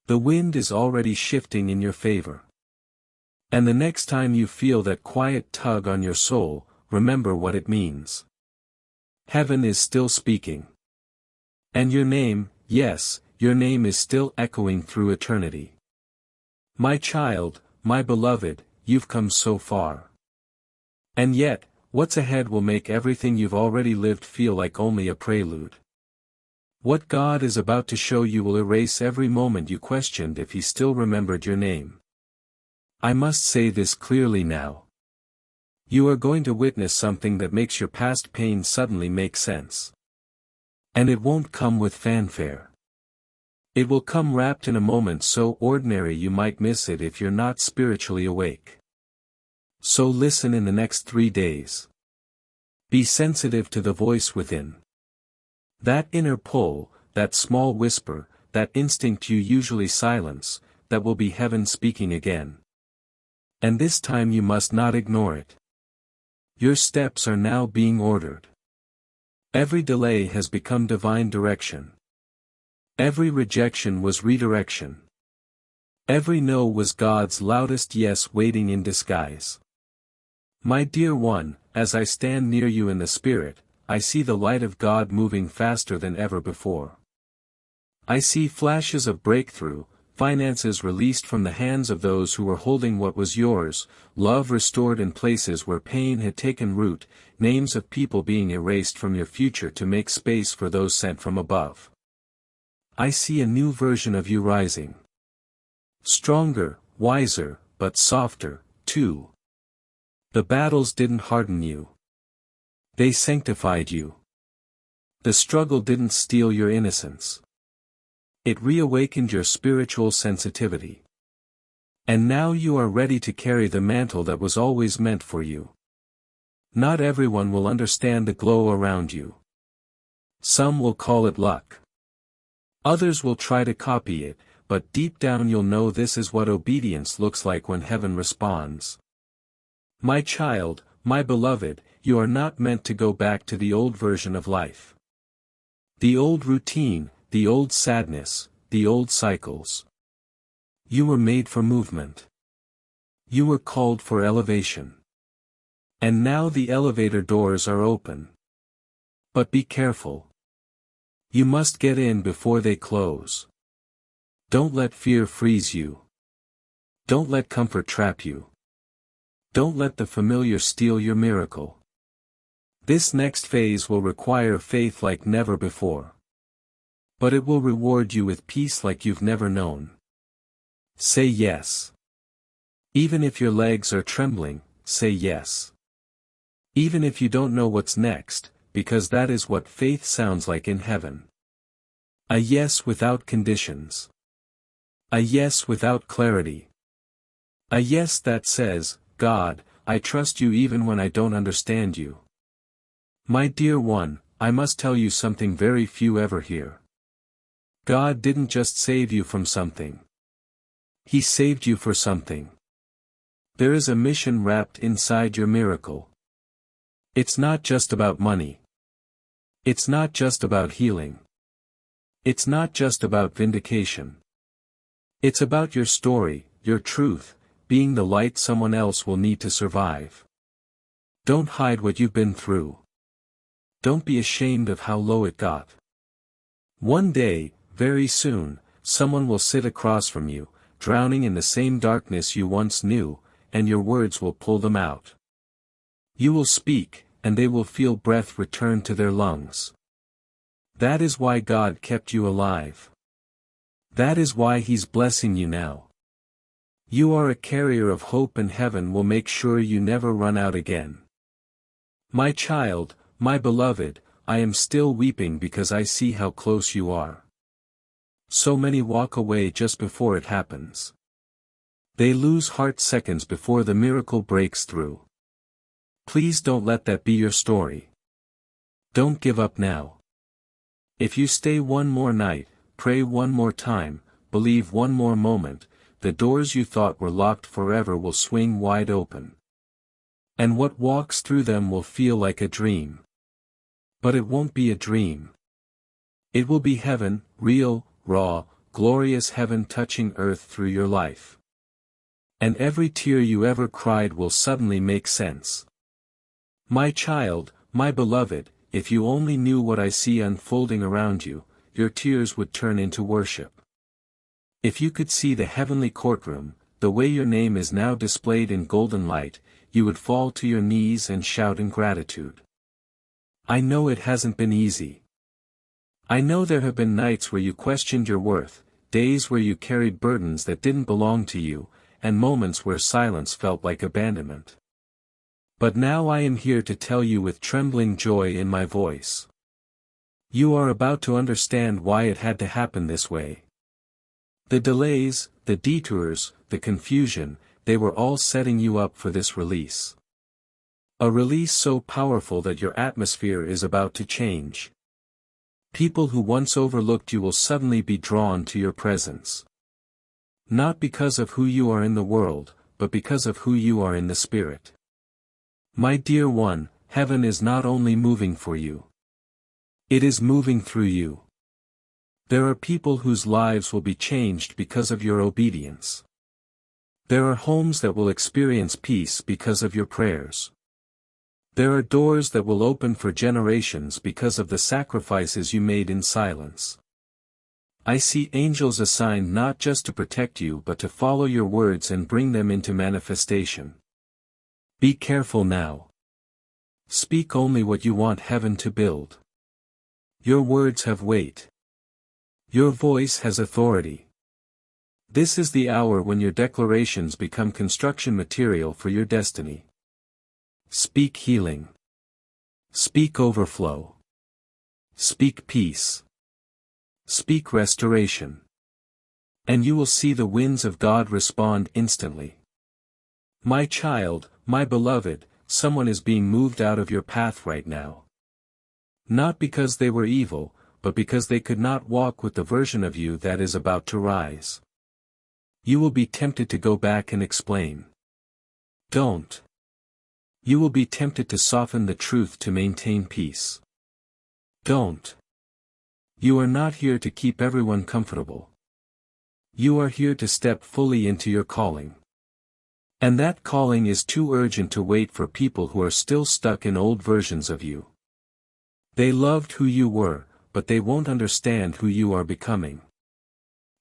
The wind is already shifting in your favor. And the next time you feel that quiet tug on your soul, remember what it means. Heaven is still speaking. And your name, yes, your name is still echoing through eternity. My child, my beloved, you've come so far. And yet, what's ahead will make everything you've already lived feel like only a prelude. What God is about to show you will erase every moment you questioned if He still remembered your name. I must say this clearly now. You are going to witness something that makes your past pain suddenly make sense. And it won't come with fanfare. It will come wrapped in a moment so ordinary you might miss it if you're not spiritually awake. So listen in the next 3 days. Be sensitive to the voice within. That inner pull, that small whisper, that instinct you usually silence, that will be heaven speaking again. And this time you must not ignore it. Your steps are now being ordered. Every delay has become divine direction. Every rejection was redirection. Every no was God's loudest yes waiting in disguise. My dear one, as I stand near you in the Spirit, I see the light of God moving faster than ever before. I see flashes of breakthrough, finances released from the hands of those who were holding what was yours, love restored in places where pain had taken root, names of people being erased from your future to make space for those sent from above. I see a new version of you rising. Stronger, wiser, but softer, too. The battles didn't harden you. They sanctified you. The struggle didn't steal your innocence. It reawakened your spiritual sensitivity. And now you are ready to carry the mantle that was always meant for you. Not everyone will understand the glow around you. Some will call it luck. Others will try to copy it, but deep down you'll know this is what obedience looks like when heaven responds. My child, my beloved, you are not meant to go back to the old version of life. The old routine, the old sadness, the old cycles. You were made for movement. You were called for elevation. And now the elevator doors are open. But be careful. You must get in before they close. Don't let fear freeze you. Don't let comfort trap you. Don't let the familiar steal your miracle. This next phase will require faith like never before. But it will reward you with peace like you've never known. Say yes. Even if your legs are trembling, say yes. Even if you don't know what's next, because that is what faith sounds like in heaven. A yes without conditions. A yes without clarity. A yes that says, God, I trust you even when I don't understand you. My dear one, I must tell you something very few ever hear. God didn't just save you from something. He saved you for something. There is a mission wrapped inside your miracle. It's not just about money. It's not just about healing. It's not just about vindication. It's about your story, your truth, being the light someone else will need to survive. Don't hide what you've been through. Don't be ashamed of how low it got. One day, very soon, someone will sit across from you, drowning in the same darkness you once knew, and your words will pull them out. You will speak, and they will feel breath return to their lungs. That is why God kept you alive. That is why He's blessing you now. You are a carrier of hope, and heaven will make sure you never run out again. My child, my beloved, I am still weeping because I see how close you are. So many walk away just before it happens. They lose heart seconds before the miracle breaks through. Please don't let that be your story. Don't give up now. If you stay one more night, pray one more time, believe one more moment, the doors you thought were locked forever will swing wide open. And what walks through them will feel like a dream. But it won't be a dream. It will be heaven, real, raw, glorious heaven touching earth through your life. And every tear you ever cried will suddenly make sense. My child, my beloved, if you only knew what I see unfolding around you, your tears would turn into worship. If you could see the heavenly courtroom, the way your name is now displayed in golden light, you would fall to your knees and shout in gratitude. I know it hasn't been easy. I know there have been nights where you questioned your worth, days where you carried burdens that didn't belong to you, and moments where silence felt like abandonment. But now I am here to tell you with trembling joy in my voice. You are about to understand why it had to happen this way. The delays, the detours, the confusion, they were all setting you up for this release. A release so powerful that your atmosphere is about to change. People who once overlooked you will suddenly be drawn to your presence. Not because of who you are in the world, but because of who you are in the Spirit. My dear one, heaven is not only moving for you. It is moving through you. There are people whose lives will be changed because of your obedience. There are homes that will experience peace because of your prayers. There are doors that will open for generations because of the sacrifices you made in silence. I see angels assigned not just to protect you but to follow your words and bring them into manifestation. Be careful now. Speak only what you want heaven to build. Your words have weight. Your voice has authority. This is the hour when your declarations become construction material for your destiny. Speak healing. Speak overflow. Speak peace. Speak restoration. And you will see the winds of God respond instantly. My child, my beloved, someone is being moved out of your path right now. Not because they were evil, but because they could not walk with the version of you that is about to rise. You will be tempted to go back and explain. Don't. You will be tempted to soften the truth to maintain peace. Don't. You are not here to keep everyone comfortable. You are here to step fully into your calling. And that calling is too urgent to wait for people who are still stuck in old versions of you. They loved who you were, but they won't understand who you are becoming.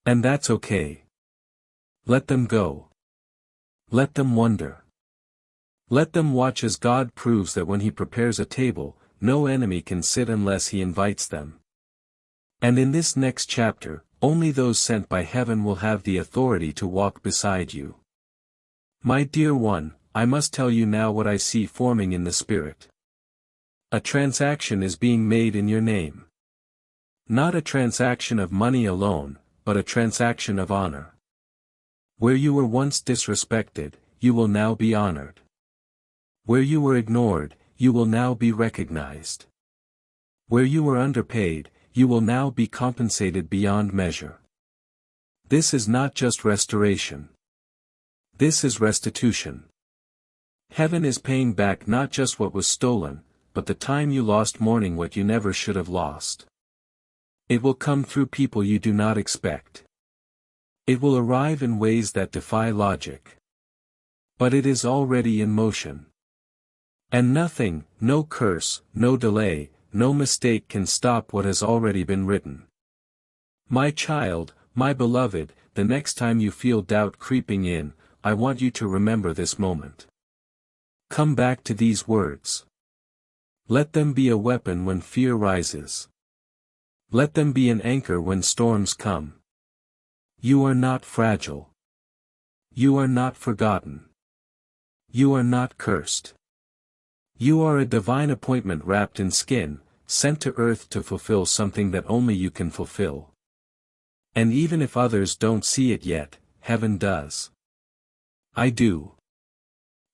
And that's okay. Let them go. Let them wonder. Let them watch as God proves that when He prepares a table, no enemy can sit unless He invites them. And in this next chapter, only those sent by heaven will have the authority to walk beside you. My dear one, I must tell you now what I see forming in the Spirit. A transaction is being made in your name. Not a transaction of money alone, but a transaction of honor. Where you were once disrespected, you will now be honored. Where you were ignored, you will now be recognized. Where you were underpaid, you will now be compensated beyond measure. This is not just restoration. This is restitution. Heaven is paying back not just what was stolen, but the time you lost mourning what you never should have lost. It will come through people you do not expect. It will arrive in ways that defy logic. But it is already in motion. And nothing, no curse, no delay, no mistake can stop what has already been written. My child, my beloved, the next time you feel doubt creeping in, I want you to remember this moment. Come back to these words. Let them be a weapon when fear rises. Let them be an anchor when storms come. You are not fragile. You are not forgotten. You are not cursed. You are a divine appointment wrapped in skin, sent to earth to fulfill something that only you can fulfill. And even if others don't see it yet, heaven does. I do.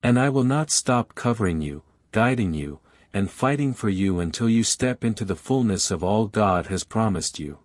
And I will not stop covering you, guiding you, and fighting for you until you step into the fullness of all God has promised you.